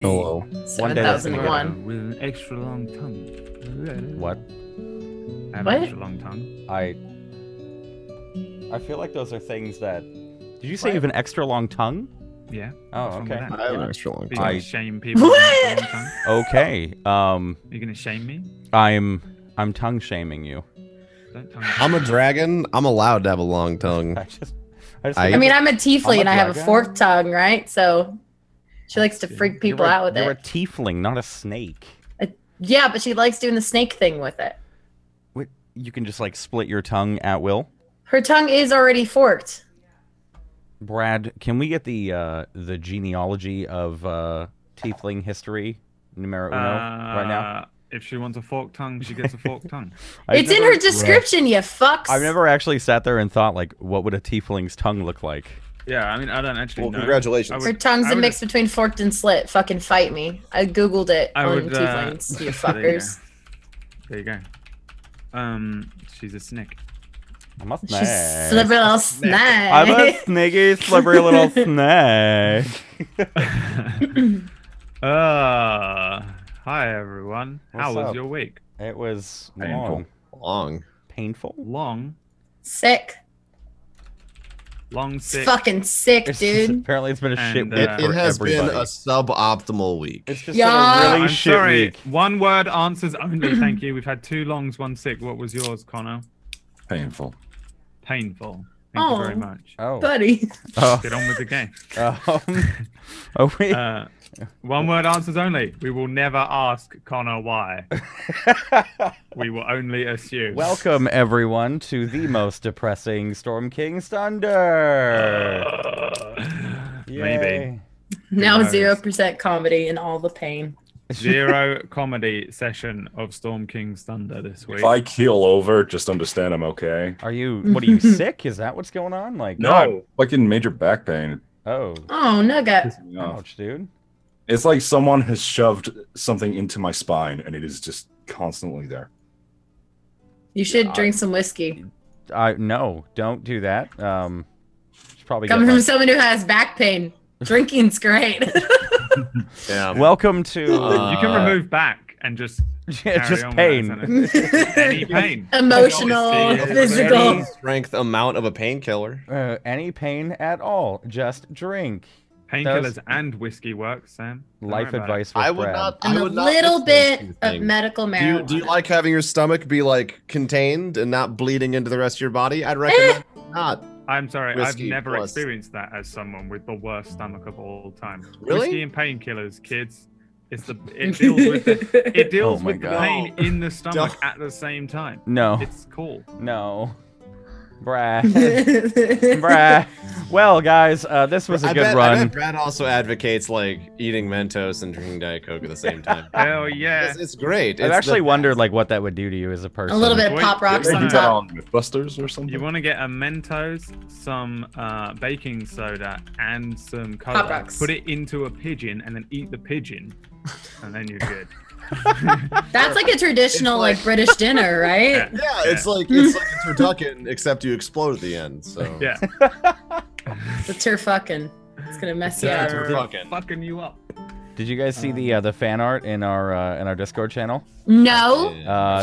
Hello. 7001. With an extra long tongue. What? I have What? an extra long tongue. I feel like those are things that. Did you say you have an extra long tongue? Yeah. Oh, What's wrong with okay. that? I Uh, have an extra long Are you gonna tongue. shame people with an extra long tongue? Okay. Are you gonna shame me? I'm tongue shaming you. Don't tongue I'm a dragon. I'm allowed to have a long tongue. I mean, I'm a tiefling and I have a dragon. forked tongue, right? So she likes to freak people out with You're a it. tiefling, not a snake. Yeah, but she likes doing the snake thing with it. Wait, you can just like split your tongue at will. Her tongue is already forked. Brad, can we get the genealogy of tiefling history numero uno right now? If she wants a forked tongue, she gets a forked tongue. It's in her description, you fucks. I've never actually sat there and thought, like, what would a tiefling's tongue look like? Yeah, I mean, I don't actually Well, know. congratulations. Her tongue's a mix between forked and slit. Fucking fight me. I googled it I on would, tieflings, you there you go. fuckers. There you go. She's a snake. I'm a She's snake. slippery little snake. I'm a snaky, slippery little snake. Hi everyone. How What's was up? your week? It was Painful. Long. painful. Long, Sick. long, It's sick. fucking sick, dude. Apparently, it's been a shit And, week uh, for It has everybody. been a suboptimal week. It's just Yeah. been a really I'm shit sorry. week. One word answers only. Thank you. We've had 2 longs, 1 sick. What was yours, Connor? Painful. Painful. Thank you very Oh. much. Oh. Buddy. Oh. Get on with the game. Oh, wait. One word answers only. We will never ask Connor why. We will only assume. Welcome, everyone, to the most depressing Storm King's Thunder. Maybe. Yay. Now knows? 0% comedy and all the pain. 0 comedy session of Storm King's Thunder this week. If I keel over, just understand I'm okay. What are you, sick? Is that what's going on? Like, No, like in major back pain. Oh, Oh, Nugget. Pisses me off. ouch, dude. It's like someone has shoved something into my spine and it is just constantly there. You should drink some whiskey. No, don't do that. Should probably Coming get, from like- someone who has back pain. Drinking's great. Yeah. Welcome to You can remove back and just yeah, carry just on with pain. that, isn't it? Any pain. Emotional, Obviously, physical. Any strength amount of a painkiller. Any pain at all, just drink. Painkillers and whiskey work, Sam. Don't Life worry about advice with I would Brad. not. And I a would not little mix those bit two of things. medical Do marijuana. you like having your stomach be like contained and not bleeding into the rest of your body? I'd recommend not. it. I'm sorry, Whiskey I've never plus. experienced that as someone with the worst stomach of all time. Really? Whiskey and painkillers, kids. It deals with the Oh my with the God. pain in the stomach Don't. at the same time. No, It's cool. no. Brad. Brad. Well, guys, this was a good I run. bet Brad also advocates like eating Mentos and drinking Diet Coke at the same time. Hell yeah. It's great. I've It's actually the wondered best. like what that would do to you as a person. A little bit of Wait, pop rocks wait, They on do that top. on Mythbusters or something. You want to get a Mentos, some baking soda, and some Pop cola. Rocks. Put it into a pigeon, and then eat the pigeon, and then you're good. That's like a traditional like British dinner, right? Yeah. Yeah, it's like a turducken, except you explode at the end. So Yeah. The turfucking. It's gonna mess you up. They're fucking- fucking you up. Did you guys see the fan art in our Discord channel? No.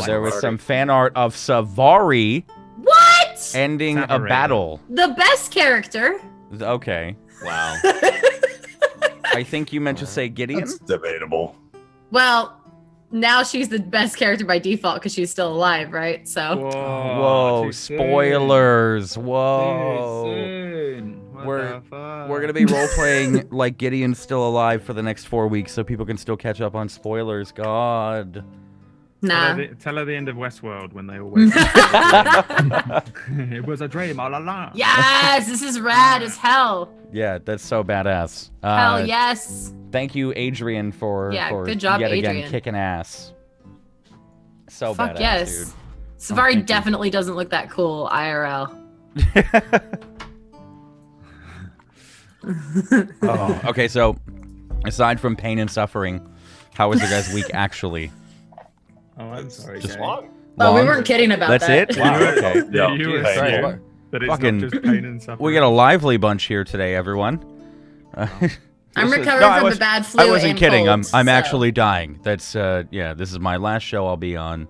There was some fan art of Savari What? ending a Savari. battle. The best character. Okay, wow. I think you meant to say Gideon. That's debatable. Well, now she's the best character by default because she's still alive, right? So Whoa, too soon. spoilers! Too Whoa. soon. What We're- the fuck? We're gonna be role playing like Gideon's still alive for the next 4 weeks, so people can still catch up on spoilers. God. nah. Tell her the end of Westworld when they all wake up. It was a dream all along. Yes, this is rad as hell. Yeah, that's so badass. Hell yes. Thank you, Adrian, for Yeah, for good job, yet again Adrian. kicking ass. So Fuck badass, yes. dude. Savari thank you. definitely doesn't look that cool IRL. Oh, okay, so aside from pain and suffering, how was your guys' week actually? Oh, I'm sorry. Just Jay. long. Oh, we Long? weren't kidding about That's that. it? Wow, okay. Yeah, you were Jesus saying Christ. that it's Fucking- not just pain and suffering. We got a lively bunch here today, everyone. I'm This is- recovering no, I from was- the bad flu. I wasn't and kidding. cold, I'm so- actually dying. That's yeah. This is my last show I'll be on.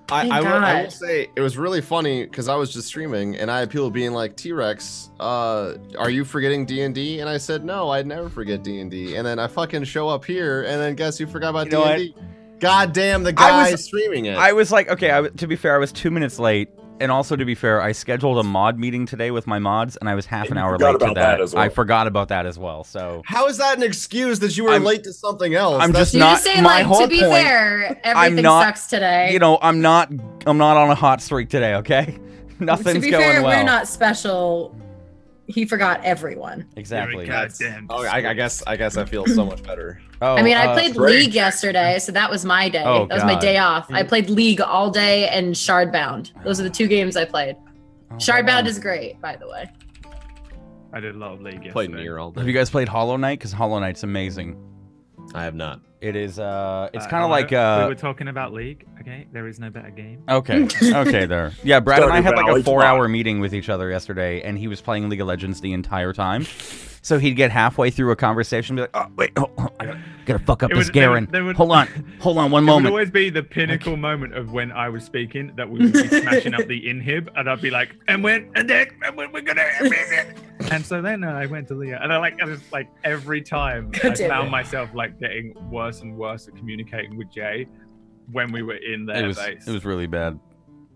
Thank I will God. say it was really funny because I was just streaming and I had people being like, T-Rex, are you forgetting D&D? And I said, no, I'd never forget D&D. And then I fucking show up here and then guess who forgot about You know D&D? God damn, the guy streaming it. I was like, okay. To be fair, I was 2 minutes late, and also to be fair, I scheduled a mod meeting today with my mods, and I was half an you hour forgot late to about that. that as well. I forgot about that as well. So How is that an excuse that you were late to something else? I'm just You not. just say, my like, whole to be point. fair, everything not- sucks today. You know, I'm not on a hot streak today. Okay, nothing's to be going fair, well. we're not special. He forgot everyone. Exactly. Goddamn. Oh, I guess I feel so much better. Oh, I mean, I played great. League yesterday, so that was my day. Oh, that was my God. day off. I played League all day and Shardbound. Those are the 2 games I played. Oh, Shardbound is great, by the way. I did a lot of League yesterday. Played Nier all day. Have you guys played Hollow Knight? Because Hollow Knight's amazing. I have not. It is. It's kind of Hello? like. we were talking about League. Okay, there is no better game. Okay. Okay. There. Yeah. Brad and I had like a Stardew Valley, 4-hour meeting with each other yesterday, and he was playing League of Legends the entire time. So he'd get halfway through a conversation, and be like, "Oh wait, I gotta fuck up It this would- Garen. they would- Hold on, one It would moment." always be the pinnacle moment of when I was speaking that we would be smashing up the inhib, and I'd be like, and when we're gonna, and so then I went to Leah, and I was like every time I God damn found it. myself like getting worse and worse at communicating with Jay when we were in their base. It was really bad.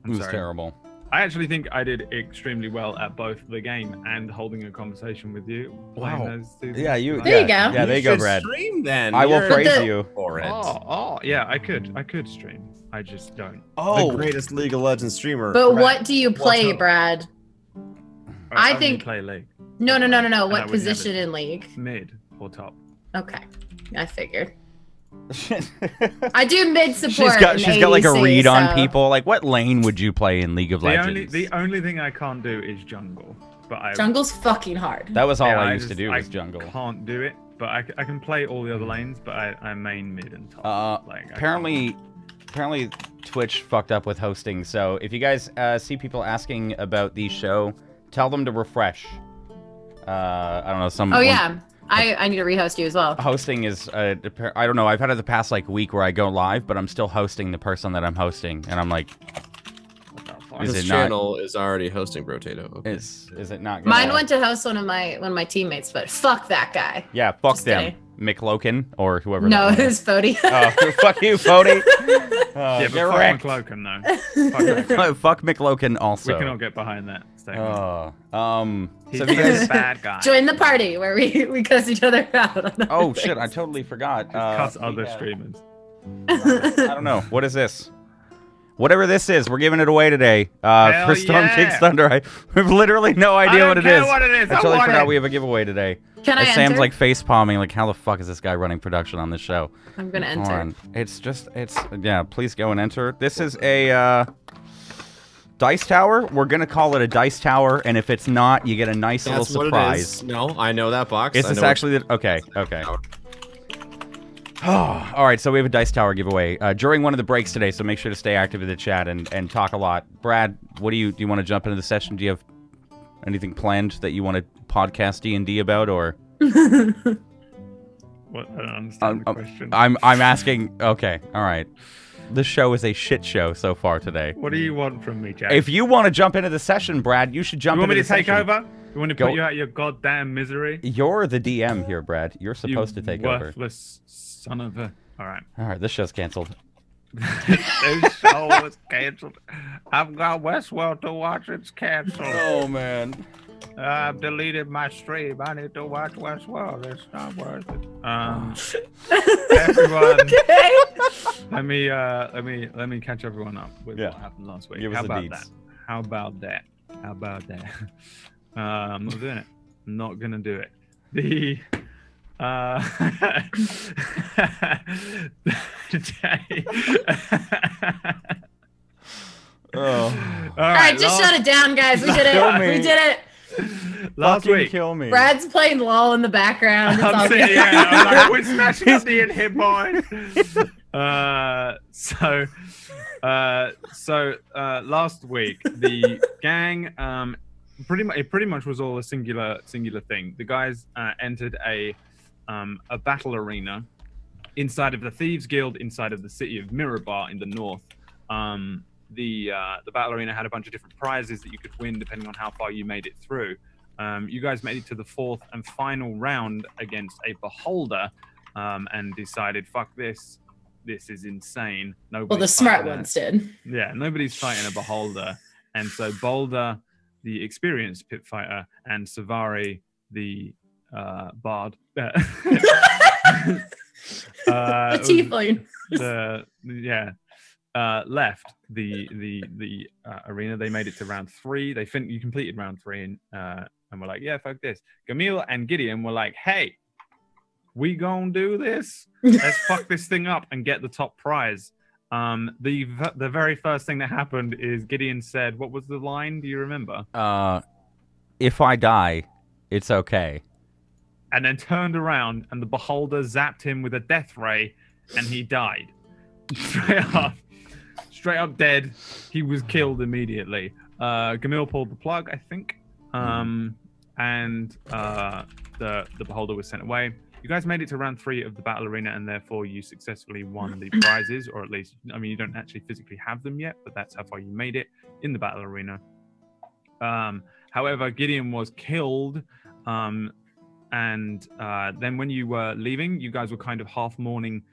I'm It was sorry. terrible. I actually think I did extremely well at both the game and holding a conversation with you. playing Wow. those two Yeah, things. you. There you yeah, go. Yeah, there you go, should Brad. Stream then. I will You're praise the- you. for it. Oh, yeah, I could stream. I just don't. The greatest League of Legends streamer. But Brad. what do you play, What's up? Brad? I only think- play League No. I What would position never- in League? mid or top. Okay, I figured. I do mid support. she's got like a ADC, read on so- people. Like, what lane would you play in League of Legends? The only thing I can't do is jungle. But I Jungle's fucking hard. That was all yeah, I used to just- do I was jungle. can't do it, but I can play all the other lanes. But I main mid and top. Like, I Apparently Twitch fucked up with hosting. So if you guys see people asking about the show, tell them to refresh. I don't know. Oh yeah, I need to rehost you as well. Hosting is I don't know. I've had it the past like week where I go live, but I'm still hosting the person that I'm hosting, and I'm like, is His it not? channel is already hosting Brotato. Okay. Is it not? Mine gonna- went to host one of my teammates, but fuck that guy. Yeah, fuck Just them. kidding. McLoken or whoever. No, that it was. was Fody. Oh, fuck you, Fody. yeah, Get but wrecked. fuck McLoken though. Fuck that guy. Fuck McLoken also. We cannot get behind that statement. So He's have you guys... a bad guy. Join the party where we cuss each other out. on other Oh shit! I things. totally forgot. Cuss we other have- streamers. I don't know. What is this? Whatever this is, we're giving it away today. Hell For Storm yeah. Kicks Thunder. I have literally no I idea don't what it care is. what it is. I I totally want forgot it. we have a giveaway today. Can I As Sam's enter? like face palming, like how the fuck is this guy running production on this show? I'm gonna Hold enter. on. It's yeah. Please go and enter. This is a dice tower. We're gonna call it a dice tower, and if it's not, you get a nice That's little what surprise. it is. No, I know that box. Is I this know actually the okay? All right, so we have a dice tower giveaway during one of the breaks today. So make sure to stay active in the chat and talk a lot. Brad, what do you want to jump into the session? Do you have anything planned that you want to podcast D&D about, or? What? I don't understand the question. I'm asking. Okay, all right. The show is a shit show so far today. What do you want from me, Jack? If you want to jump into the session, Brad, you should jump you want into me the to take session. over? You want to Go- put you out of your goddamn misery? You're the DM here, Brad. You're supposed You to take over. worthless son of a. All right. All right, this show's canceled. This show is canceled. I've got Westworld to watch. It's canceled. Oh man. I've deleted my stream. I need to watch Westworld. It's not worth it. Everyone, let me catch everyone up with Yeah. what happened last week. Give us How the about deets. that? How about that? How about that? I'm not doing it. I'm not gonna do it. The Oh. All right, just shut it down, guys. We did Kill it. me. We did it. Last Fucking week, kill me. Brad's playing LOL in the background. It's all I'm good. sitting here. I'm like, we're smashing up the hit boys. Last week the gang pretty much was all a singular thing. The guys entered a a battle arena inside of the Thieves Guild, inside of the city of Mirabar in the north. The battle arena had a bunch of different prizes that you could win depending on how far you made it through. You guys made it to the 4th and final round against a beholder, and decided, fuck this. This is insane. Well, the smart ones did. Yeah, nobody's fighting a beholder. And so Boulder, the experienced pit fighter, and Savari, the bard, The tiefling. Left the arena. They made it to round 3. You completed round 3, and we're like, yeah, fuck this. Gamil and Gideon were like, hey, we gonna do this? Let's fuck this thing up and get the top prize. The very first thing that happened is Gideon said, what was the line? Do you remember? If I die, it's okay. And then turned around and the beholder zapped him with a death ray and he died. Straight up dead. He was killed immediately. Gamil pulled the plug, I think. And the beholder was sent away. You guys made it to round 3 of the battle arena, and therefore you successfully won the prizes, or at least, I mean, you don't actually physically have them yet, but that's how far you made it in the battle arena. However, Gideon was killed, and then when you were leaving, you guys were kind of half mourning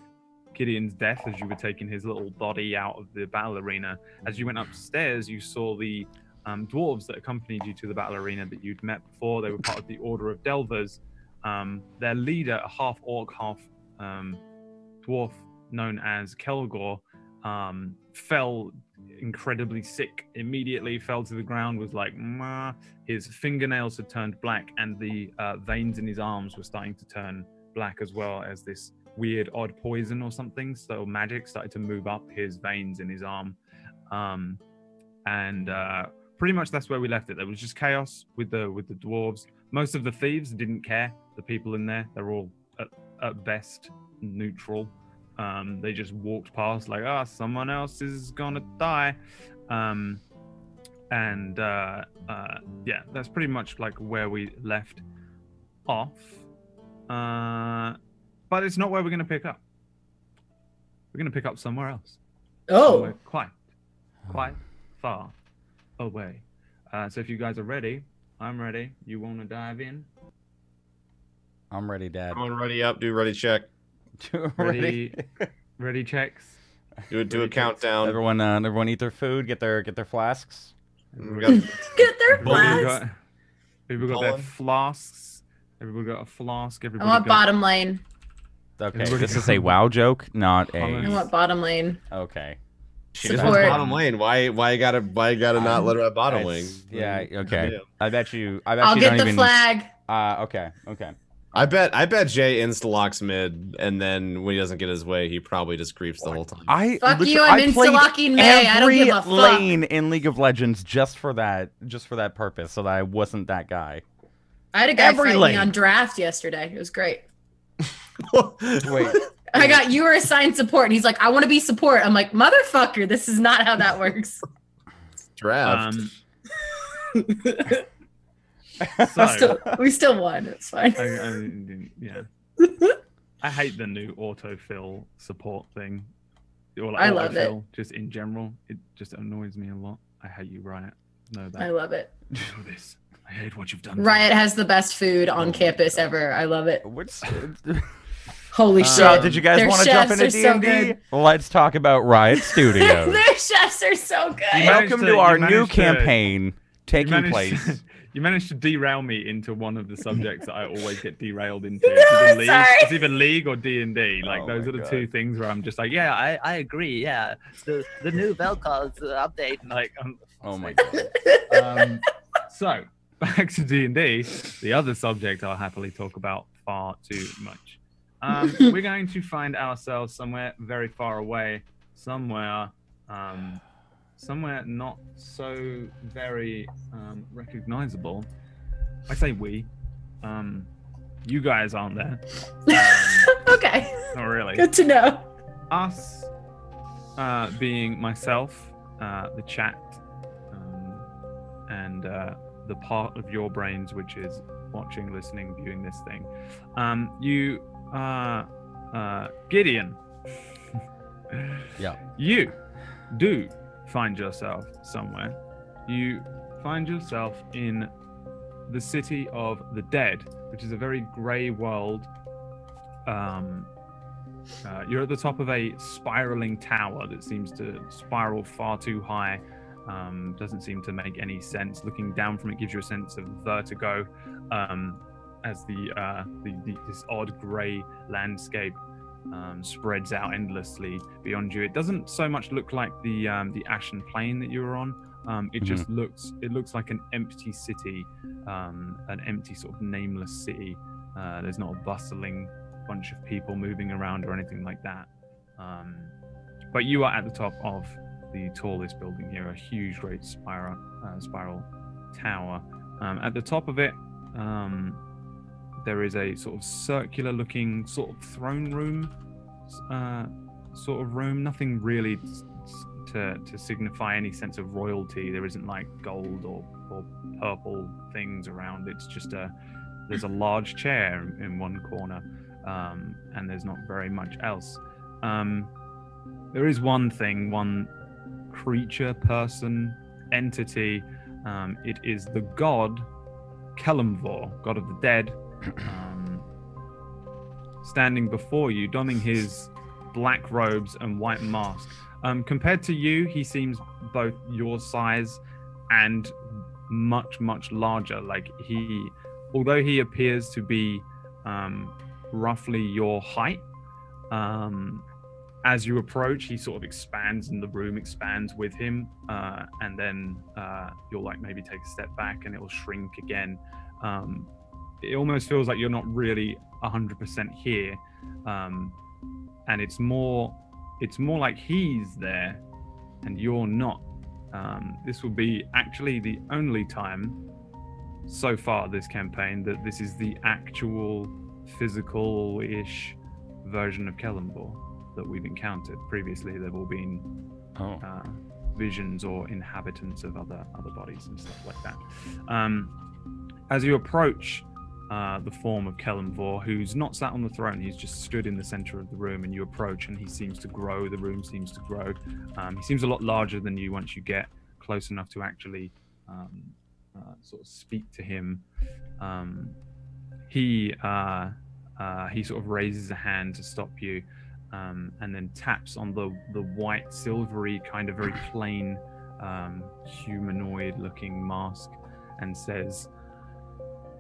Gideon's death as you were taking his little body out of the battle arena. As you went upstairs, you saw the dwarves that accompanied you to the battle arena that you'd met before. They were part of the Order of Delvers. Their leader, a half orc, half dwarf known as Kelgor, fell incredibly sick immediately, fell to the ground, was like, Mah. His fingernails had turned black, and the veins in his arms were starting to turn black as well, as this weird odd poison or something, so magic started to move up his veins in his arm. Pretty much that's where we left it. There was just chaos with the dwarves. Most of the thieves didn't care. The people in there, they're all at best neutral. They just walked past like, someone else is gonna die. Yeah, that's pretty much like where we left off. But it's not where we're gonna pick up. We're gonna pick up somewhere else. Oh. Somewhere quite far away. So if you guys are ready, I'm ready. You want to dive in? I'm ready, Dad. Everyone ready up, do ready check. Ready checks. Do a countdown. Everyone eat their food, get their flasks. Get their flasks. People got their flasks. Everybody got a flask. I want bottom lane. Okay, this is a WoW joke, not a. I want bottom lane. Okay. She just wants bottom lane. Why you gotta not let her have bottom lane? Yeah. Okay. I bet you. I'll get the flag. Okay. I bet Jay insta-locks mid, and then when he doesn't get his way, he probably just creeps the whole time. Fuck you! I'm insta-locking May. I don't give a fuck. Lane in League of Legends just for that purpose, so that I wasn't that guy. I had a guy fight me on draft yesterday. It was great. Wait. You were assigned support, and he's like, I want to be support. I'm like, motherfucker, this is not how that works. Draft. We still won. It's fine. Yeah. I hate the new autofill support thing. Or like I love it. Just in general, it just annoys me a lot. I hate you, Riot. Know that. I love it. Know this. I hate what you've done. Riot has the best food on campus ever. I love it. What's Holy shit! Did you guys want to jump into D&D? Let's talk about Riot Studios. Their chefs are so good. Welcome to our new campaign taking place. You managed to derail me into one of the subjects that I always get derailed into. It's either League or D&D. Like those are the two things where I'm just like, yeah, I agree. Yeah, the new Vel'Koz update. Like, oh my god. So back to D&D, the other subject I'll happily talk about far too much. We're going to find ourselves somewhere very far away, somewhere not so very recognizable. I say we. You guys aren't there. Okay. Not really. Good to know. Us being myself, the chat, and the part of your brains which is watching, listening, viewing this thing. Gideon. Yeah. You do find yourself somewhere. You find yourself in the city of the dead, which is a very grey world. You're at the top of a spiraling tower that seems to spiral far too high. Doesn't seem to make any sense. Looking down from it gives you a sense of vertigo, as this odd grey landscape spreads out endlessly beyond you. It doesn't so much look like the Ashen Plain that you were on. It just looks like an empty city, an empty sort of nameless city. There's not a bustling bunch of people moving around or anything like that. But you are at the top of the tallest building here, a huge, great spiral tower. At the top of it, there is a sort of circular-looking sort of throne room, Nothing really to signify any sense of royalty. There isn't like gold or purple things around. It's just there's a large chair in one corner, and there's not very much else. There is one thing, one creature, person, entity. It is the god Kelemvor, god of the dead, standing before you, donning his black robes and white mask. Compared to you, he seems both your size and much, much larger. Like although he appears to be roughly your height, as you approach, he sort of expands and the room expands with him, and then you'll like maybe take a step back and it will shrink again. It almost feels like you're not really 100% here, and it's more like he's there and you're not. This will be actually the only time so far this campaign that this is the actual physical-ish version of Kelemvor that we've encountered. Previously they've all been visions or inhabitants of other bodies and stuff like that. As you approach the form of Kelemvor, who's not sat on the throne, he's just stood in the center of the room, and you approach and he seems to grow, the room seems to grow. He seems a lot larger than you once you get close enough to actually sort of speak to him. He sort of raises a hand to stop you, and then taps on the white, silvery, kind of very plain, humanoid-looking mask and says,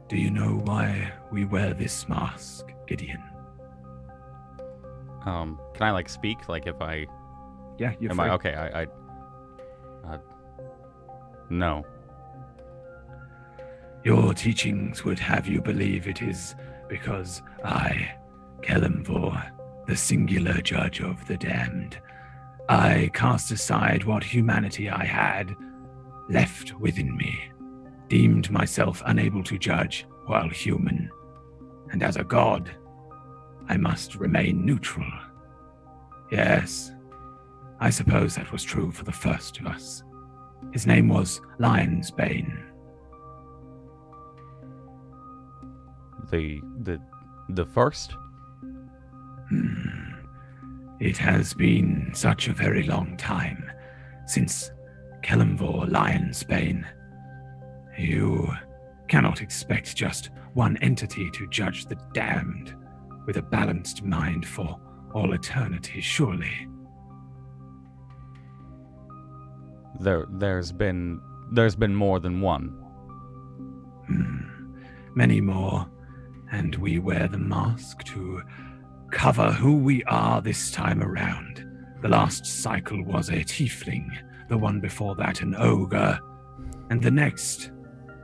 "Do you know why we wear this mask, Gideon?" Can I like speak? Like if I... Yeah, you're Am free. I okay? No. Your teachings would have you believe it is because I, Kelemvor, the singular judge of the damned, I cast aside what humanity I had left within me, deemed myself unable to judge while human, and as a god, I must remain neutral. Yes, I suppose that was true for the first of us. His name was Lion's Bane. The first? It has been such a very long time since Kelemvor Lion's Bane. You cannot expect just one entity to judge the damned with a balanced mind for all eternity, surely. There's been more than one. Many more, and we wear the mask to cover who we are this time around. The last cycle was a tiefling, the one before that an ogre, and the next,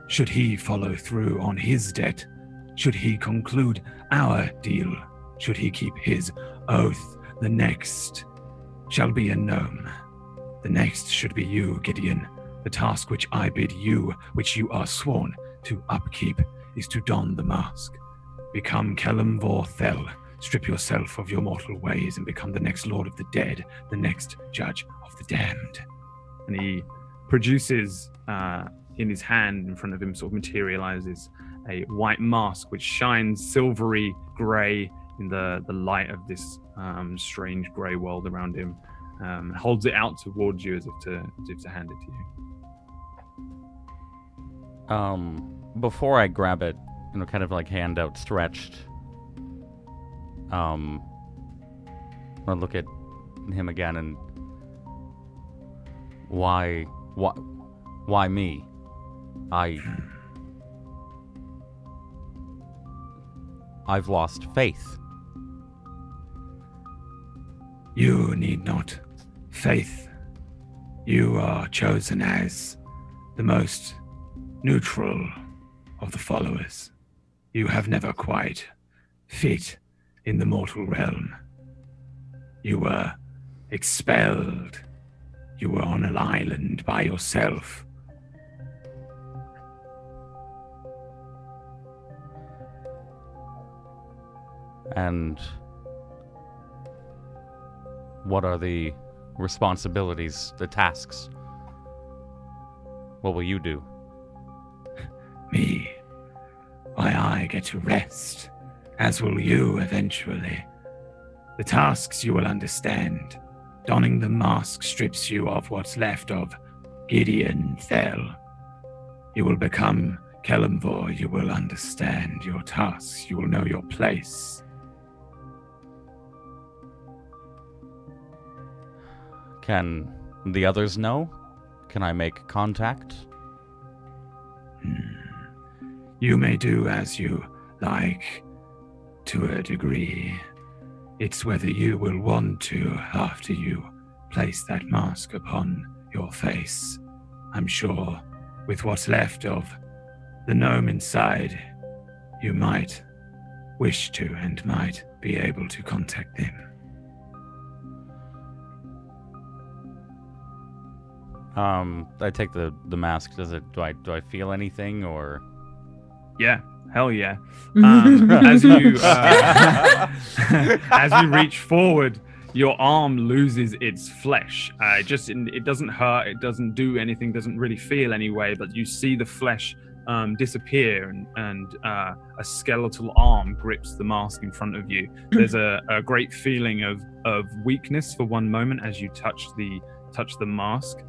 should he follow through on his debt, should he conclude our deal, should he keep his oath, the next shall be a gnome. The next should be you, Gideon. The task which I bid you, which you are sworn to upkeep, is to don the mask. Become Kelemvor Thel. Strip yourself of your mortal ways and become the next Lord of the Dead, the next Judge of the Damned. And he produces in his hand in front of him sort of materializes a white mask which shines silvery gray in the light of this strange gray world around him. Holds it out towards you as if to hand it to you. Before I grab it, kind of like hand outstretched, I'll look at him again and why me? I've lost faith. You need not faith. You are chosen as the most neutral of the followers. You have never quite fit in the mortal realm. You were expelled. You were on an island by yourself. And what are the responsibilities, the tasks? What will you do? Me? Why, I get to rest, as will you eventually. The tasks you will understand. Donning the mask strips you of what's left of Gideon Thel. You will become Kelemvor. You will understand your tasks. You will know your place. Can the others know? Can I make contact? You may do as you like, to a degree. It's whether you will want to after you place that mask upon your face. I'm sure with what's left of the gnome inside, you might wish to and might be able to contact them. I take the mask. Do I feel anything or? Yeah, hell yeah. As you as you reach forward, your arm loses its flesh. It doesn't hurt. It doesn't do anything. Doesn't really feel anyway. But you see the flesh disappear, and a skeletal arm grips the mask in front of you. There's a great feeling of weakness for one moment as you touch the mask.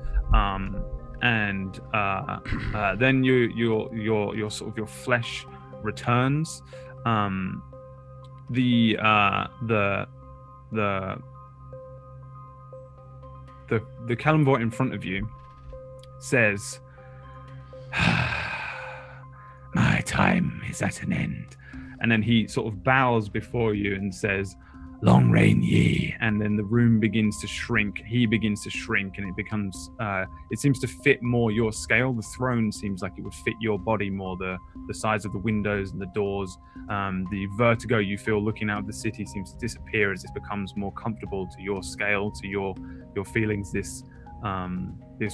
Then your sort of your flesh returns. The Kelemvor in front of you says, "My time is at an end," and then he sort of bows before you and says, "Long reign ye." And then the room begins to shrink. He begins to shrink, and it becomes. It seems to fit more your scale. The throne seems like it would fit your body more. The size of the windows and the doors. The vertigo you feel looking out of the city seems to disappear as it becomes more comfortable to your scale, to your feelings. This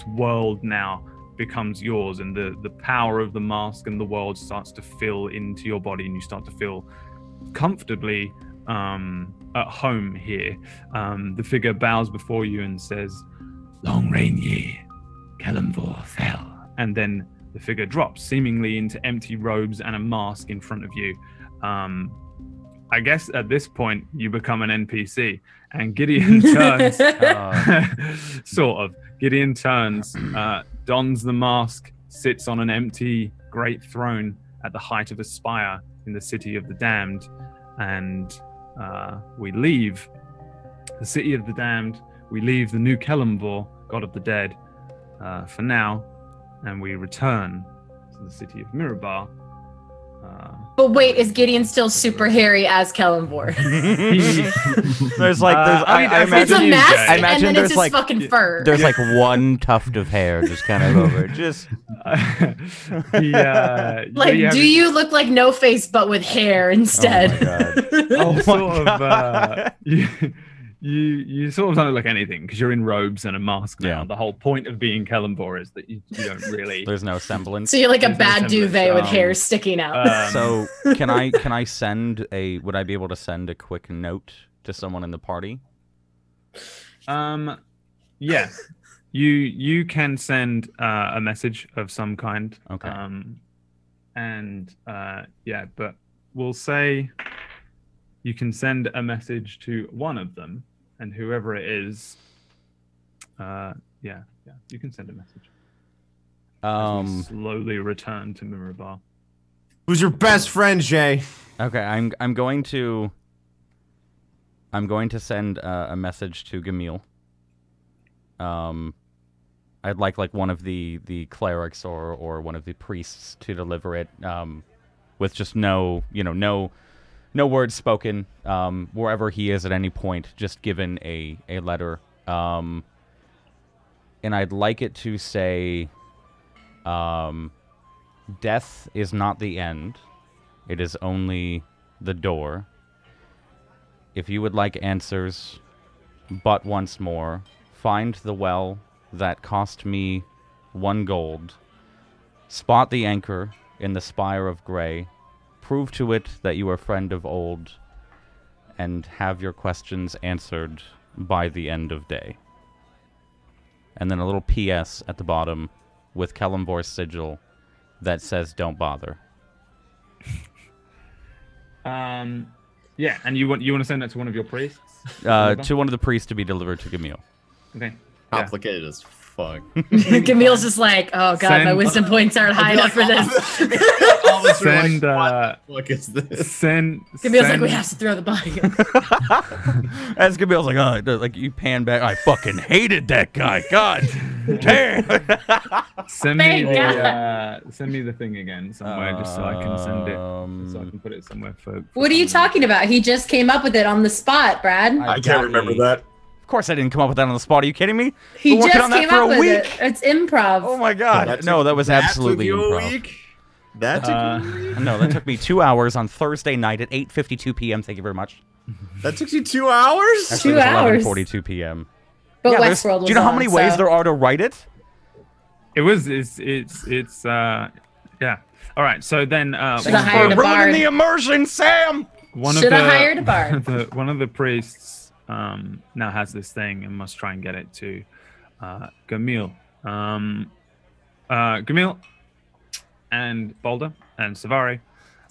world now becomes yours, and the power of the mask and the world starts to fill into your body, and you start to feel comfortably at home here. The figure bows before you and says, "Long reign ye, Kelemvor fell." And then the figure drops seemingly into empty robes and a mask in front of you. I guess at this point you become an NPC, and Gideon turns sort of. Gideon turns, dons the mask, sits on an empty great throne at the height of a spire in the city of the damned, and we leave the city of the damned. We leave the new Kelemvor, god of the dead, for now, and we return to the city of Mirabar. But wait, is Gideon still super hairy as Kelemvor? I imagine it's a mask, I imagine and then there's it's his like fucking fur. There's like one tuft of hair just kind of over. Just do you look like No Face but with hair instead? Oh my god! You sort of don't look like anything because you're in robes and a mask now. Yeah. The whole point of being Kelemvor is that you don't really. There's no semblance. So you're like a There's no bad semblance. duvet with hair sticking out. So can I send a? Would I be able to send a quick note to someone in the party? Yeah. You can send a message of some kind. Okay. Yeah, but we'll say you can send a message to one of them, and whoever it is, you can send a message. As we slowly return to Mirabar. Who's your best friend, Jay? Okay, I'm going to send a message to Gamil. I'd like one of the clerics or one of the priests to deliver it, with just no words spoken, wherever he is at any point, just given a letter. And I'd like it to say, death is not the end. It is only the door. If you would like answers, but once more, find the well that cost me 1 gold. Spot the anchor in the spire of gray. Prove to it that you are friend of old, and have your questions answered by the end of day. And then a little PS at the bottom with Kellamvor's sigil that says don't bother. Yeah, and you want to send that to one of your priests? To one of the priests to be delivered to Gamil. Okay. Complicated as fuck. Camille's just like, oh god, my wisdom points aren't high enough for this. All this are Send, like, what the fuck is this? Camille's like, we have to throw the body. As Camille's like, oh, like you pan back. I fucking hated that guy. God damn. Send me the thing again somewhere, just so I can send it, so I can put it somewhere for What are you talking about? He just came up with it on the spot, Brad. I can't remember that. Of course I didn't come up with that on the spot. Are you kidding me? He Been working just on that came for up a with week. it. It's improv. Oh my god. That was absolutely improv. That took you a week? No, that took me 2 hours on Thursday night at 8:52 p.m. Thank you very much. That took you 2 hours? Actually, 2 hours. 11:42 p.m. But Yeah, Westworld was do you know how on, many ways so- there are to write it? It's yeah. All right, so then Should I hire a Ruining bard? the immersion, Sam. Should have hired a bard. One of the priests now has this thing and must try and get it to Gamil. Gamil and Boulder and Savari.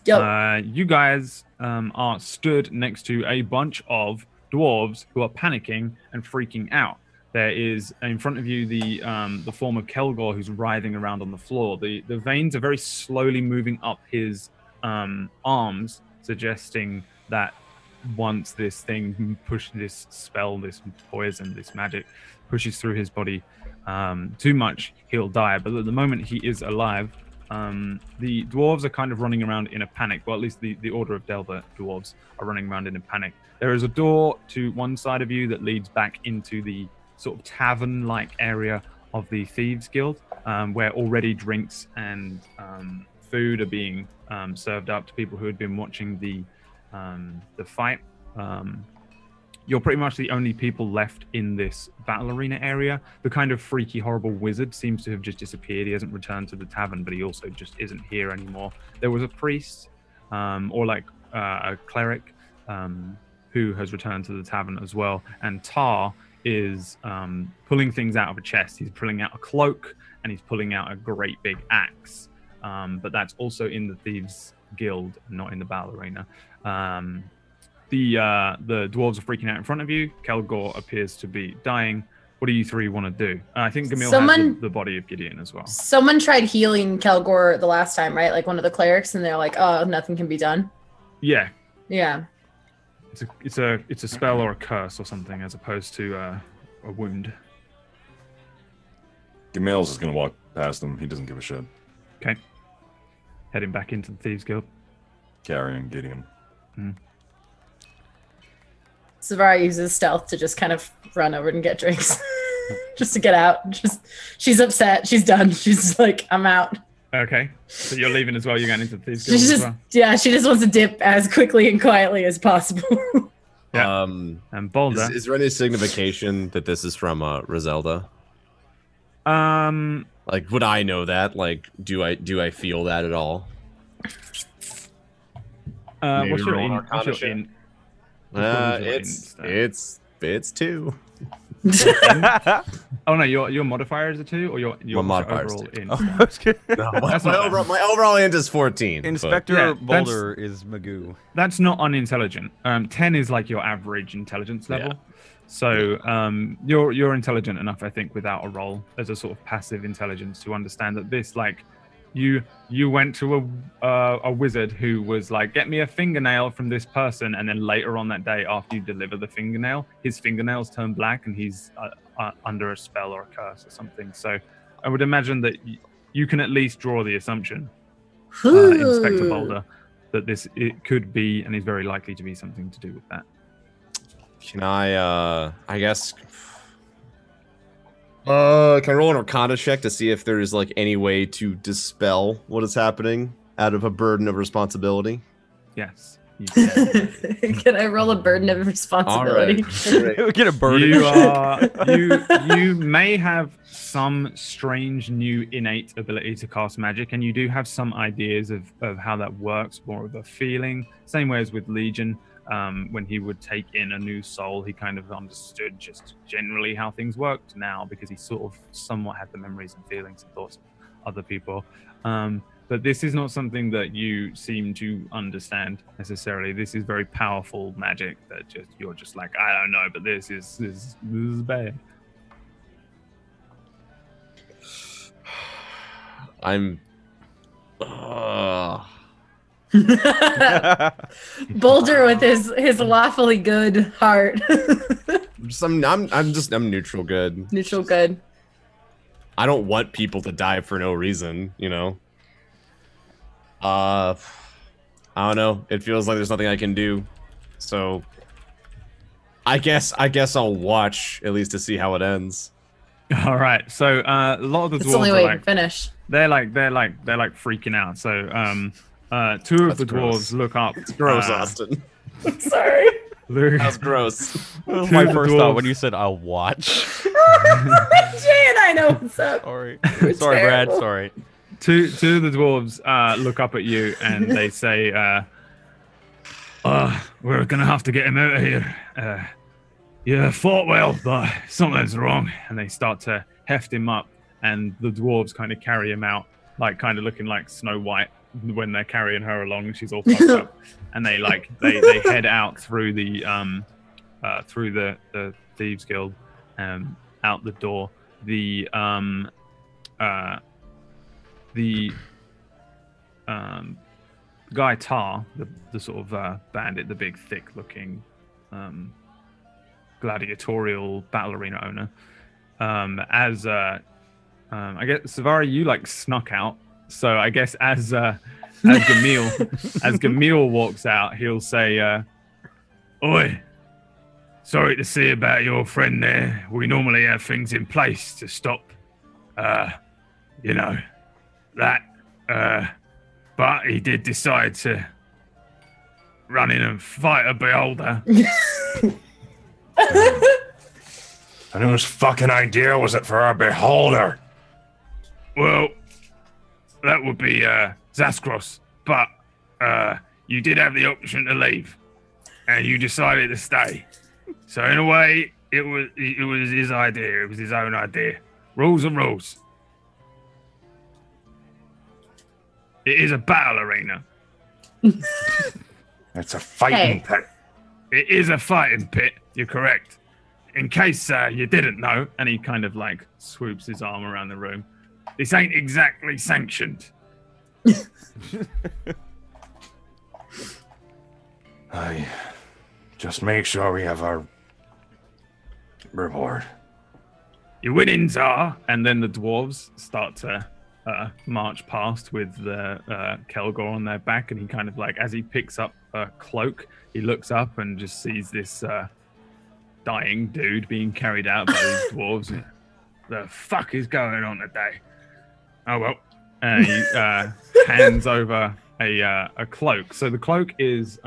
You guys are stood next to a bunch of dwarves who are panicking and freaking out. There is in front of you the form of Kelgor, who's writhing around on the floor. The veins are very slowly moving up his arms, suggesting that once this thing this spell, this poison, this magic pushes through his body too much, he'll die. But at the moment he is alive. The dwarves are kind of running around in a panic. Well, at least the Order of Delver dwarves are running around in a panic. There is a door to one side of you that leads back into the sort of tavern-like area of the Thieves Guild, where already drinks and food are being served up to people who had been watching the fight. You're pretty much the only people left in this battle arena area. The kind of freaky, horrible wizard seems to have just disappeared. He hasn't returned to the tavern, but he also just isn't here anymore. There was a priest, or like a cleric, who has returned to the tavern as well. And Tar is pulling things out of a chest. He's pulling out a cloak, and he's pulling out a great big axe. But that's also in the Thieves Guild, not in the battle arena. The dwarves are freaking out in front of you. Kelgor appears to be dying. What do you three want to do? I think Gamil has the body of Gideon as well. Someone tried healing Kelgor the last time, right? Like one of the clerics, and they're like, "Oh, nothing can be done." Yeah. Yeah. It's a spell or a curse or something, as opposed to a wound. Gamil's is gonna walk past him. He doesn't give a shit. Okay. Heading back into the Thieves Guild. Carrying Gideon. Savari uses stealth to just kind of run over and get drinks. Just to get out. She's upset. She's done. She's just like, I'm out. Okay. So you're leaving as well. You're going into the Thieves Guild as well. Yeah, she just wants to dip as quickly and quietly as possible. Yeah. And Boulder. Is there any signification that this is from Roselda? Like, would I know that? Like, do I feel that at all? What's your int? It's 2. Oh no, your modifier is a 2, or your My modifier is overall 2. int? Oh, I was kidding. No, That's not bad. my overall int is 14. Inspector Yeah, Boulder is Magoo. That's not unintelligent. 10 is like your average intelligence level. Yeah. So you're intelligent enough, I think, without a roll as a sort of passive intelligence to understand that this, like, you went to a wizard who was like, get me a fingernail from this person, and then later on that day, after you deliver the fingernail, his fingernails turn black and he's under a spell or a curse or something. So I would imagine that you can at least draw the assumption, Inspector Boulder, that it could be and is very likely to be something to do with that. Can I guess, can I roll an Arcana check to see if there's like any way to dispel what is happening out of a burden of responsibility? Yes. You can. Can I roll a burden of responsibility? We get a bird. You may have some strange new innate ability to cast magic, and you do have some ideas of how that works, more of a feeling. Same way as with Legion. When he would take in a new soul, he kind of understood just generally how things worked now, because he sort of somewhat had the memories and feelings and thoughts of other people. But this is not something that you seem to understand necessarily. This is very powerful magic that you're just like, I don't know, but this is bad. I'm. Boulder with his lawfully good heart. I'm neutral good. Neutral good. I don't want people to die for no reason, you know. I don't know. It feels like there's nothing I can do, so I guess I'll watch at least to see how it ends. All right. So a lot of the dwarves It's the only way are you like, can finish. they're freaking out. So two of the gross. dwarves look up. Gross, Austin. I'm sorry. That's gross. That was Two my of the first thought dwarves- when you said I'll watch. Jay and I know what's up. Sorry. You're Sorry, Brad. terrible. Sorry. Two of the dwarves look up at you and they say, we're gonna have to get him out of here. You fought well, but something's wrong. And they start to heft him up, and the dwarves kind of carry him out, like kind of looking like Snow White when they're carrying her along. She's all fucked up, and they head out through the Thieves Guild, out the door. The guy Tar, the sort of bandit, the big, thick-looking gladiatorial battle arena owner. I guess Savari, you like snuck out. So I guess as Gamil walks out, he'll say, "Oi, sorry to see about your friend there. We normally have things in place to stop, that. But he did decide to run in and fight a beholder." And whose fucking idea was it for our beholder? Well, that would be Zaskros, but you did have the option to leave, and you decided to stay. So in a way, it was his idea. It was his own idea. Rules are rules. It is a battle arena. It's a fighting pit. It is a fighting pit. You're correct. In case you didn't know, and he kind of like swoops his arm around the room. This ain't exactly sanctioned. I just make sure we have our reward. Your winnings are, and then the dwarves start to march past with the Kelgor on their back, and he kind of like, as he picks up a cloak, he looks up and just sees this dying dude being carried out by these dwarves. The fuck is going on today? Oh well. And he hands over a cloak. So the cloak is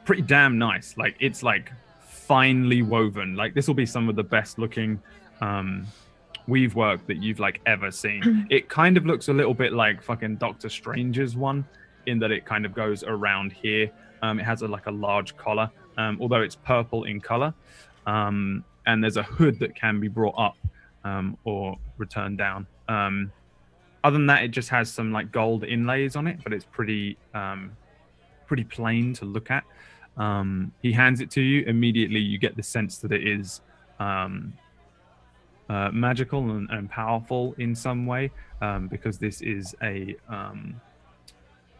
pretty damn nice. Like, it's like finely woven. Like, this will be some of the best looking weave work that you've like ever seen. It kind of looks a little bit like fucking Doctor Strange's one, in that it kind of goes around here. It has a large collar, although it's purple in color. and there's a hood that can be brought up or returned down. Other than that, it just has some like gold inlays on it, but it's pretty plain to look at. He hands it to you. Immediately, you get the sense that it is magical and powerful in some way, because this is a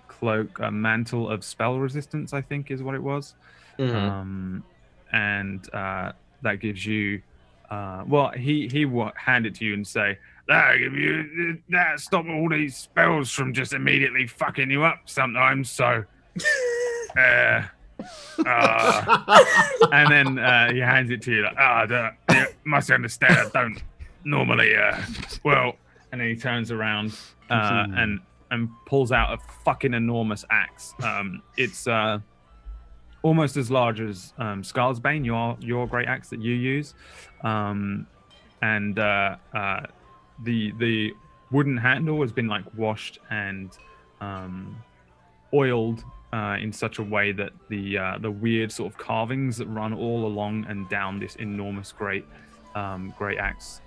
cloak, a mantle of spell resistance, I think is what it was. And that gives you well, he will hand it to you and say, that stop all these spells from just immediately fucking you up sometimes, so and then he hands it to you like, you must understand, I don't normally well, and then he turns around and pulls out a fucking enormous axe. It's almost as large as Scar's Bane, your great axe that you use, and the wooden handle has been like washed and oiled in such a way that the weird sort of carvings that run all along and down this enormous great axe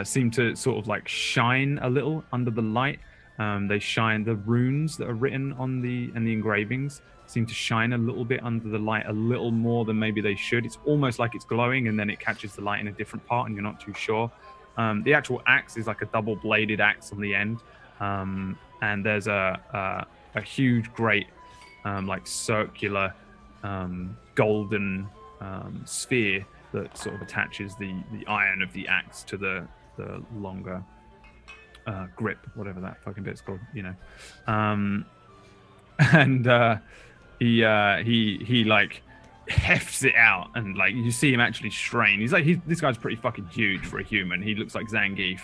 seem to sort of like shine a little under the light. They shine, the runes that are written on the engravings seem to shine a little bit under the light, a little more than maybe they should. It's almost like it's glowing, and then it catches the light in a different part, and you're not too sure. The actual axe is like a double-bladed axe on the end, and there's a huge, great, like circular, golden sphere that sort of attaches the iron of the axe to the longer grip, whatever that fucking bit's called, you know. And he like hefts it out, and like you see him actually strain. This guy's pretty fucking huge for a human. He looks like Zangief.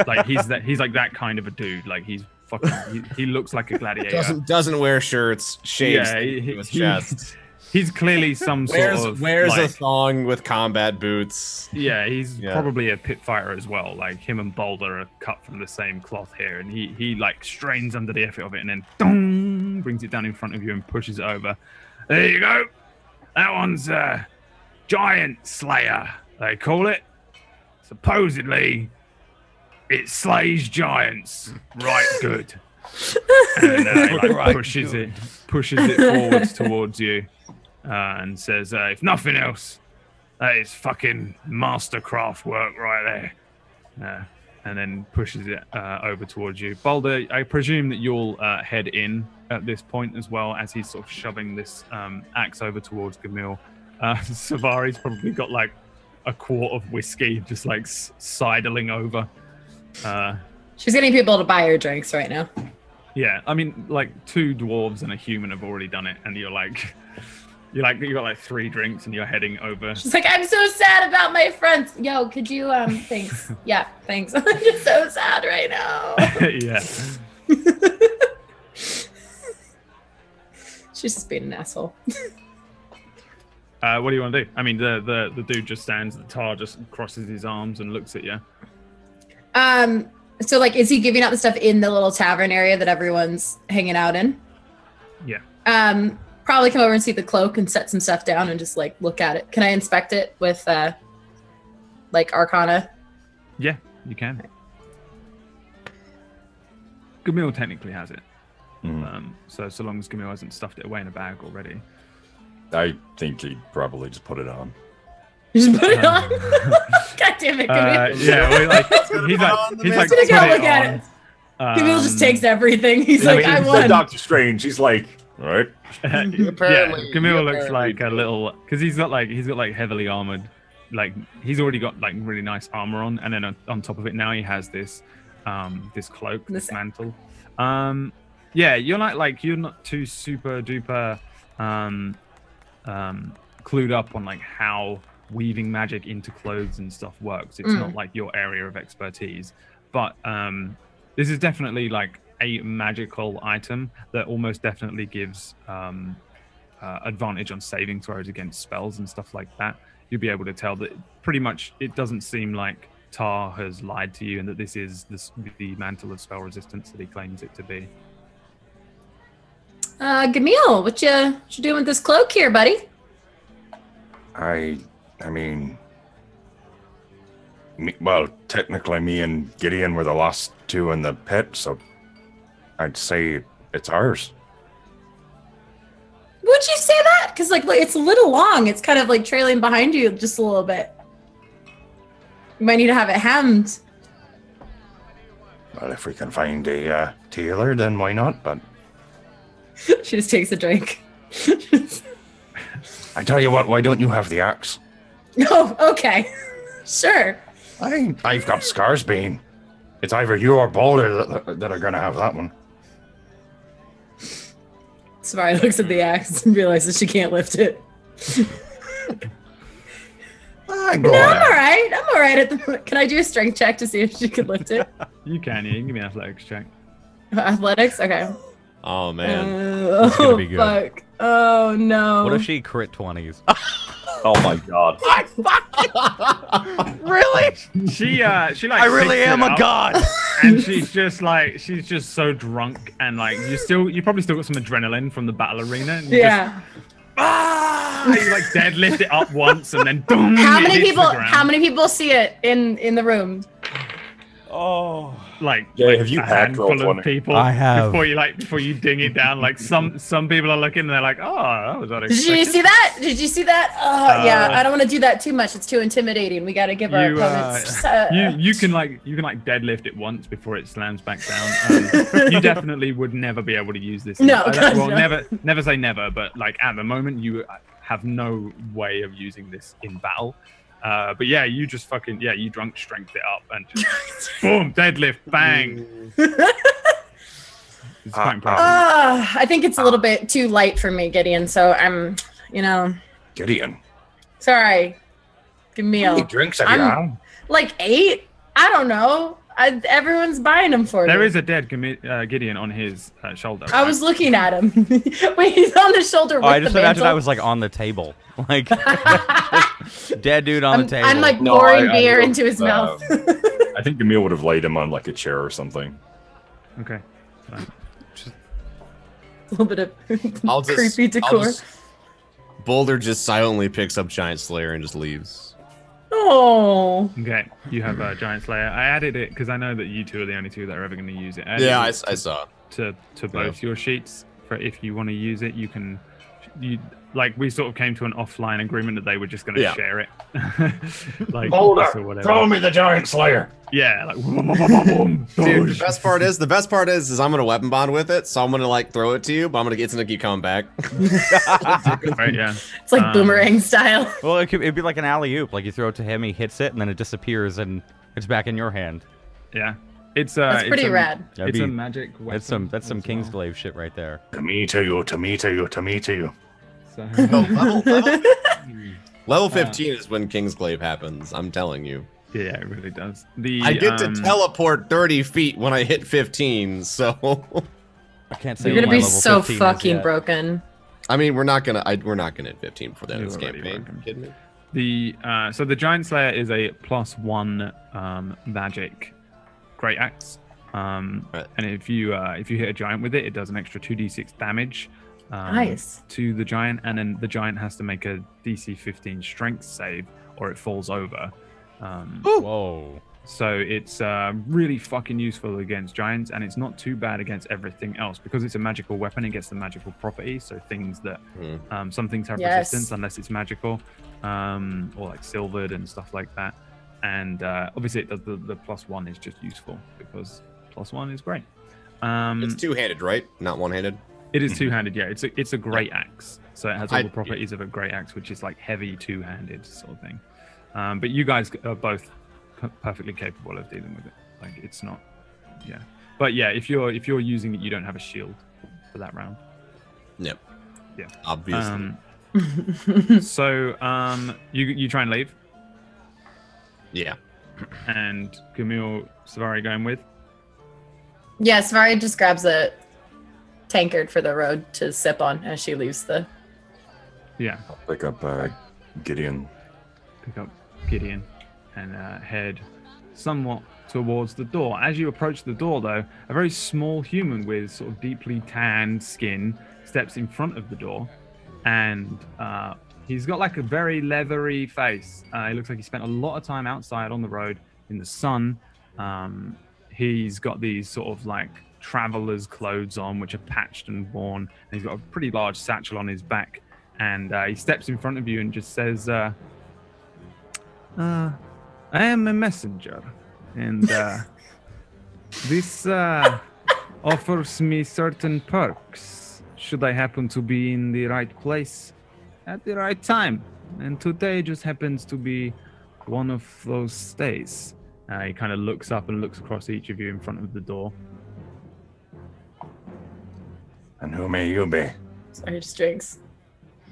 Like he's like that kind of a dude. Like he's fucking he looks like a gladiator. Doesn't wear shirts, shaves his chest. He's clearly some sort of wears like, a thong with combat boots. Yeah, he's probably a pit fighter as well. Like him and Boulder are cut from the same cloth here, and he like strains under the effort of it, and then dong, brings it down in front of you and pushes it over. There you go. That one's Giant Slayer, they call it. Supposedly, it slays giants. Right, good. And he like pushes it forwards towards you. And says, if nothing else, that is fucking mastercraft work right there. And then pushes it over towards you. Boulder, I presume that you'll head in at this point as well, as he's sort of shoving this axe over towards Gamil. Savari's probably got like a quart of whiskey just like sidling over. She's getting people to buy her drinks right now. Yeah, I mean, like 2 dwarves and a human have already done it, and you got like 3 drinks and you're heading over. She's like, I'm so sad about my friends. Yo, could you thanks. Yeah, thanks. I'm just so sad right now. Yeah. She's just being an asshole. What do you want to do? I mean, the dude just stands, the tar just crosses his arms and looks at you. So like, is he giving out the stuff in the little tavern area that everyone's hanging out in? Yeah. Probably come over and see the cloak and set some stuff down and just like look at it. Can I inspect it with like Arcana? Yeah, you can. Gamil technically has it. So long as Gamil hasn't stuffed it away in a bag already. I think he'd probably just put it on. Just put it on. God damn it, Gamil. Yeah, he's like put look at it. Gamil just takes everything. He's like, I won. Doctor Strange. He's like, all right. Apparently, Gamil looks like a little, because he's got like heavily armored, like he's already got like really nice armor on, and then on top of it now he has this cloak, this mantle. Yeah, you're not too super duper clued up on like how weaving magic into clothes and stuff works. It's not like your area of expertise, but this is definitely like a magical item that almost definitely gives advantage on saving throws against spells and stuff like that. You'll be able to tell that pretty much it doesn't seem like Tar has lied to you, and that this is the mantle of spell resistance that he claims it to be. Gamil, what you doing with this cloak here, buddy? I mean, well, technically, me and Gideon were the last two in the pit, so I'd say it's ours. Would you say that? Because like it's a little long. It's kind of like trailing behind you just a little bit. You might need to have it hemmed. Well, if we can find a tailor, then why not? But She just takes a drink. I tell you what, why don't you have the axe? Oh, okay. Sure. I've got Scarsbane. It's either you or Boulder that are going to have that one. Safari looks at the axe and realizes she can't lift it. I'm all right at the moment. Can I do a strength check to see if she can lift it? You can, yeah. You can give me an athletics check. Athletics? Okay. Oh, man. It's gonna be good. Fuck. Oh, no. What if she crit 20s? Oh my god. Really? She like I really picks am it a up, god. and she's just so drunk, and like you probably still got some adrenaline from the battle arena. And you like deadlift it up once, and then boom. How many people see it in the room? Oh. Like, have you a had handful roll of people? I have. Before you ding it down. Like some people are looking and they're like, oh, that was unexpected. Did you see that? Oh, yeah. I don't want to do that too much. It's too intimidating. We got to give our opponents. You can deadlift it once before it slams back down. You definitely would never be able to use this. No, never say never, but like at the moment you have no way of using this in battle. But yeah, you just you drunk strength it up and just boom, deadlift, bang. It's quite impressive. I think it's a little bit too light for me, Gideon. So I'm, Gideon. Sorry, Camille. How many drinks have you had? Like 8. I don't know. Everyone's buying them for me. There is a dead Gideon on his shoulder. I was looking at him. Wait, he's on the shoulder with I just the imagined mantle. I was like on the table, like dead dude on the table. I'm like pouring beer into his mouth. I think Camille would have laid him on like a chair or something. Okay. Fine. A little bit of creepy decor. Boulder just silently picks up Giant Slayer and just leaves. Oh. Okay, you have a Giant Slayer. I added it because I know that you two are the only two that are ever going to use it. Yeah, I saw. To both your sheets for if you want to use it, you can. We sort of came to an offline agreement that they were just going to share it. Like Boulder, or whatever. throw me the Giant Slayer. Yeah, like Dude, the best part is I'm gonna weapon bond with it, so I'm gonna like throw it to you, but it's gonna keep coming back. right, yeah. It's like boomerang style. Well, it'd be like an alley-oop. Like you throw it to him, he hits it, and then it disappears, and it's back in your hand. Yeah, that's pretty rad. It's a magic weapon. That's some Kingsglaive shit right there. To me, to you, to me, to you, to me, to you. So, Level 15 is when Kingsglaive happens. I'm telling you. yeah, it really does. I get to teleport 30 feet when I hit 15. So I can't say You're gonna what my be level so 15 is fucking yet. broken. I mean, we're not gonna hit 15 for the end of this You're already campaign. broken. Kidding me? So the Giant Slayer is a +1 magic great axe. And if you hit a giant with it, it does an extra 2d6 damage. Nice. To the giant, and then the giant has to make a DC 15 strength save or it falls over. Whoa. So it's really fucking useful against giants, and it's not too bad against everything else because it's a magical weapon. It gets the magical properties, so things that some things have resistance unless it's magical, or like silvered and stuff like that. And obviously, it does the +1 is just useful because +1 is great. It's two-handed, right? Not one-handed. It is two-handed, yeah. It's a great axe, so it has all the properties of a great axe, which is like heavy two-handed sort of thing. But you guys are both perfectly capable of dealing with it. Like it's not, yeah. But yeah, if you're using it, you don't have a shield for that round. Yep. Yeah. Obviously. So you try and leave, Yeah. and Camille Savari going with. Yeah, Safari just grabs a tankard for the road to sip on as she leaves the. Yeah. I'll pick up Gideon. Pick up Gideon and head somewhat towards the door. As you approach the door, though, a very small human with sort of deeply tanned skin steps in front of the door and He's got like a very leathery face. He looks like he spent a lot of time outside on the road in the sun. He's got these sort of like traveler's clothes on, which are patched and worn. And he's got a pretty large satchel on his back. And he steps in front of you and just says, I am a messenger. And this offers me certain perks should I happen to be in the right place at the right time. And today just happens to be one of those days. He kind of looks up and looks across each of you in front of the door. And who may you be? Sorry, just drinks.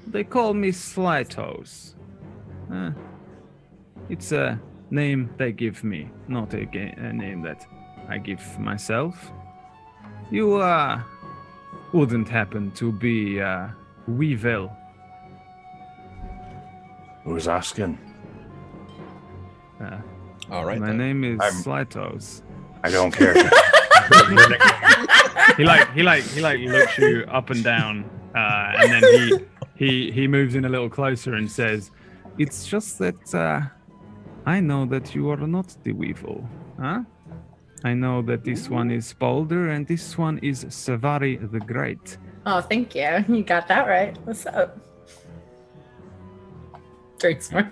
They call me Sly Toes. It's a name they give me, not a name that I give myself. You wouldn't happen to be Weevil? Who's asking? All right. My then. name is Sly Toes. I don't care. He looks you up and down, and then he moves in a little closer and says, "It's just that I know that you are not the Weevil, huh? I know that this one is Boulder and this one is Savari the Great." Oh, thank you. You got that right. What's up? Drinks more.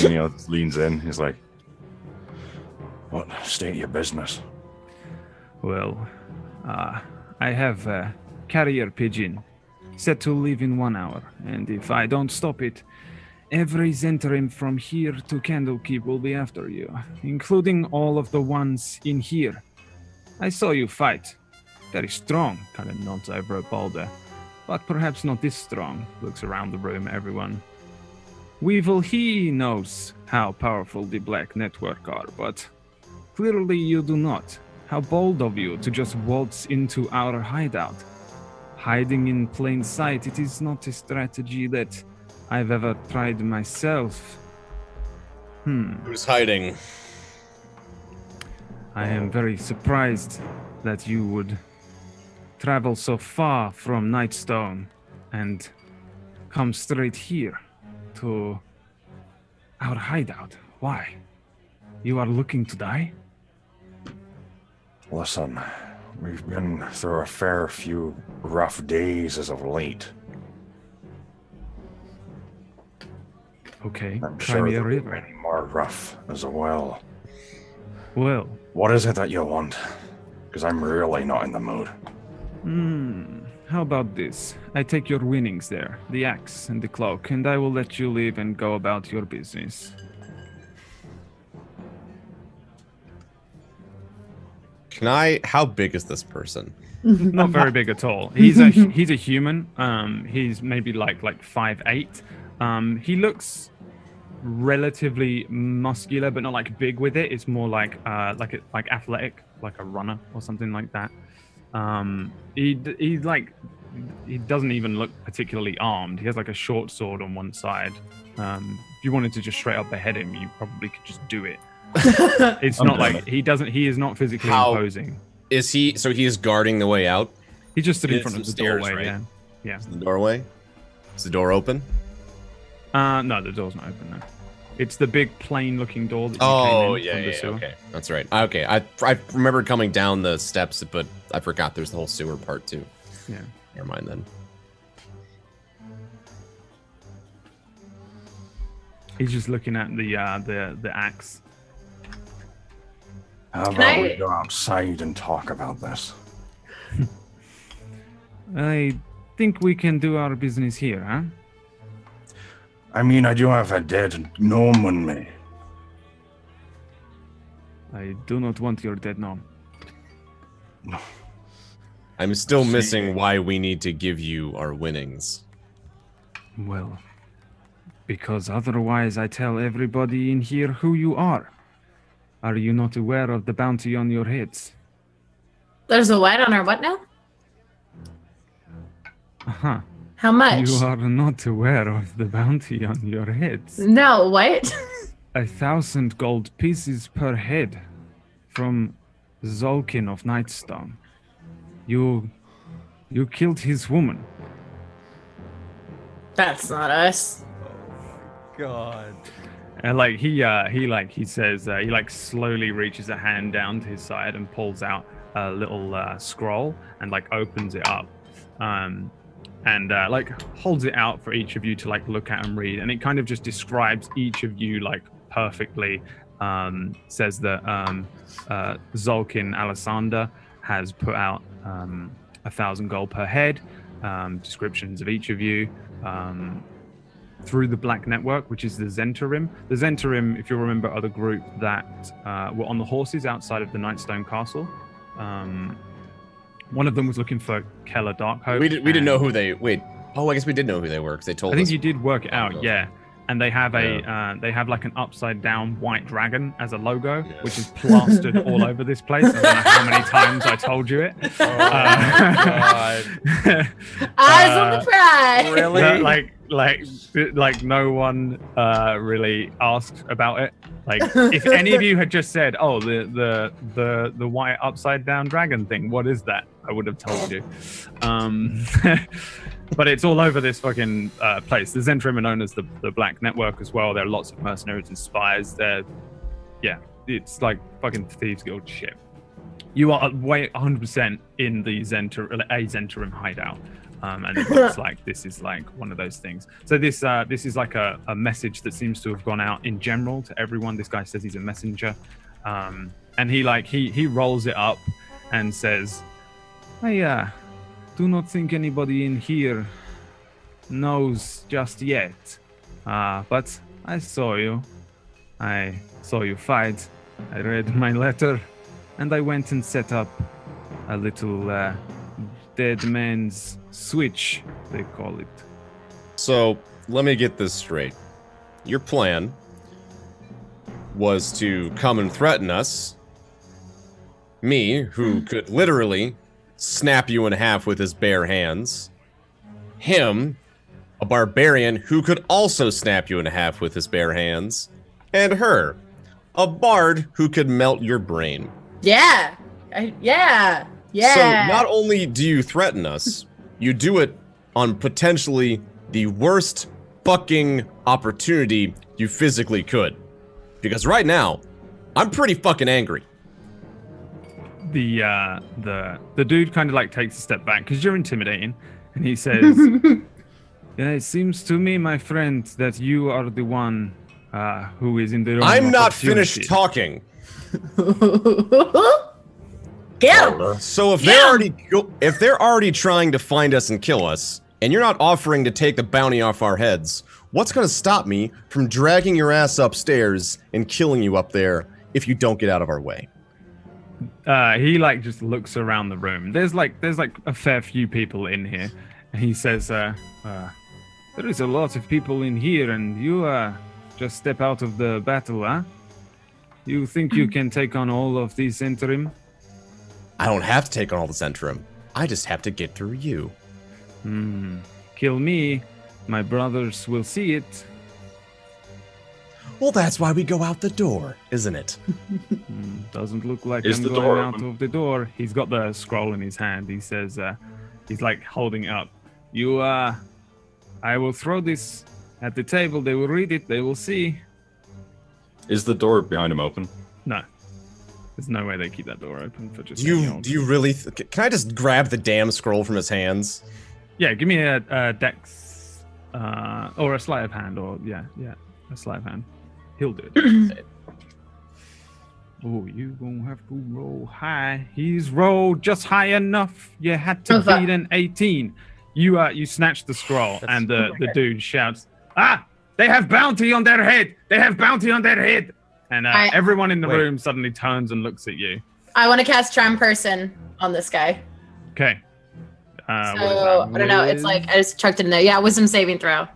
Neil leans in. He's like, "What state of your business?" Well, I have a carrier pigeon set to leave in 1 hour, and if I don't stop it, every Zentrim from here to Candlekeep will be after you, including all of the ones in here. I saw you fight. Very strong, kind of nods over at Balder, but perhaps not this strong. Looks around the room at everyone. Weevil, he knows how powerful the Black Network are, but clearly you do not. How bold of you to just waltz into our hideout. Hiding in plain sight, it is not a strategy that I've ever tried myself. Who's hiding? I am very surprised that you would travel so far from Nightstone and come straight here to our hideout. Why? You are looking to die? Listen, we've been through a fair few rough days as of late. Okay, I'm try sure me a there'll be river. many more rough as well. Well, What is it that you want? Because I'm really not in the mood. how about this? I take your winnings there, the axe and the cloak, and I will let you leave and go about your business. How big is this person? Not very big at all. He's a human. He's maybe like 5'8". He looks relatively muscular, but not like big with it. It's more like athletic, like a runner or something like that. He doesn't even look particularly armed. He has like a short sword on one side. If you wanted to just straight up behead him, you probably could just do it. It's not like he is not physically imposing. Is he? So he is guarding the way out. He just stood in It's front of the stairs, doorway. right? Yeah. The doorway. Is the door open? No, the door's not open. No, it's the big plain-looking door that you came in from the sewer. Okay, that's right. Okay, I remember coming down the steps, but I forgot there's the whole sewer part too. Yeah. Never mind then. He's just looking at the axe. How about we go outside and talk about this? I think we can do our business here, huh? I mean, I do have a dead gnome on me. I do not want your dead gnome. I'm still missing why we need to give you our winnings. Well, because otherwise I tell everybody in here who you are. Are you not aware of the bounty on your heads? There's a what on our what now? Uh-huh. How much? You are not aware of the bounty on your heads. No, what? 1,000 gold pieces per head from Zolkin of Nightstone. You killed his woman. That's not us. God. And like he says he like slowly reaches a hand down to his side and pulls out a little scroll and like opens it up, and like holds it out for each of you to like look at and read, and it kind of just describes each of you like perfectly. Says that Zolkin Alessander has put out 1,000 gold per head. Descriptions of each of you through the Black Network, which is the Zentarim. The Zentarim, if you'll remember, are the group that were on the horses outside of the Nightstone Castle. One of them was looking for Keller Darkhope. We didn't know who they. Wait. Oh, I guess we did know who they were because they told us. I think you did work it out, yeah. And they have they have like an upside down white dragon as a logo, which is plastered all over this place. I don't know how many times I told you it. Oh my God. Eyes on the prize. Really? Like no one really asked about it. Like if any of you had just said, "Oh, the white upside down dragon thing, what is that?" I would have told you. But it's all over this fucking place. The Zentrim are known as the Black Network as well. There are lots of mercenaries and spies. It's like fucking Thieves Guild shit. You are 100% in the Zentrim hideout. And it looks like this is like one of those things. So this is like a message that seems to have gone out in general to everyone. This guy says he's a messenger. And he rolls it up and says, I do not think anybody in here knows just yet. But I saw you. I saw you fight. I read my letter. And I went and set up a little dead man's switch, they call it. So, let me get this straight. Your plan was to come and threaten us. Me, who could literally snap you in half with his bare hands. Him, a barbarian who could also snap you in half with his bare hands. And her, a bard who could melt your brain. Yeah. Yeah. So not only do you threaten us, you do it on potentially the worst fucking opportunity you physically could. Because right now, I'm pretty fucking angry. The dude kind of like takes a step back because you're intimidating, and he says, "Yeah, it seems to me, my friend, that you are the one who is in the wrong I'm not finished talking. Kill. So if they're already trying to find us and kill us, and you're not offering to take the bounty off our heads, what's gonna stop me from dragging your ass upstairs and killing you up there if you don't get out of our way?" He like just looks around the room. There's like a fair few people in here, and he says, "There is a lot of people in here, and you just step out of the battle, huh? You think you can take on all of these interim?" I don't have to take on all the Zentrim. I just have to get through you. Kill me. My brothers will see it. Well, that's why we go out the door, isn't it? Doesn't look like Is I'm the going door out open? of the door. He's got the scroll in his hand. He says, he's like holding it up. I will throw this at the table. They will read it. They will see. Is the door behind him open? No. There's no way they keep that door open for just Do you really? Can I just grab the damn scroll from his hands? Yeah, give me a dex or a sleight of hand, or a sleight of hand. He'll do it. Oh, you gonna have to roll high. He's rolled just high enough. You had to beat an 18. You snatch the scroll, and the dude shouts, "Ah! They have bounty on their head! They have bounty on their head!" And everyone in the room suddenly turns and looks at you. I want to cast Charm Person on this guy. Okay. So, I don't know. It's like, I just chucked it in there. Yeah, wisdom saving throw.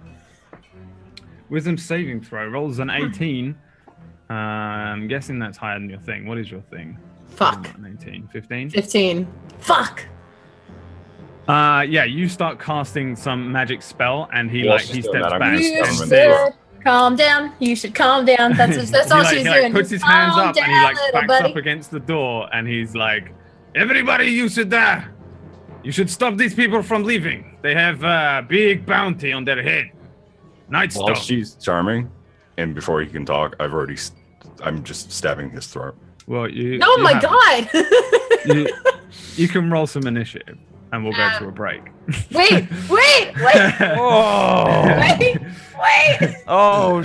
Wisdom saving throw. Rolls an 18. I'm guessing that's higher than your thing. What is your thing? Fuck. 18. 15? 15. Fuck. Yeah, you start casting some magic spell, and he steps back. You should calm down. You should calm down. That's all she's doing. He puts his hands up, and he backs up against the door, and he's like, "Everybody, you should stop these people from leaving. They have a big bounty on their head." Night While Stalk. she's charming, and before he can talk, I'm just stabbing his throat. Well, Oh my god! You can roll some initiative, and we'll go to a break. Wait! Oh. Wait! Oh,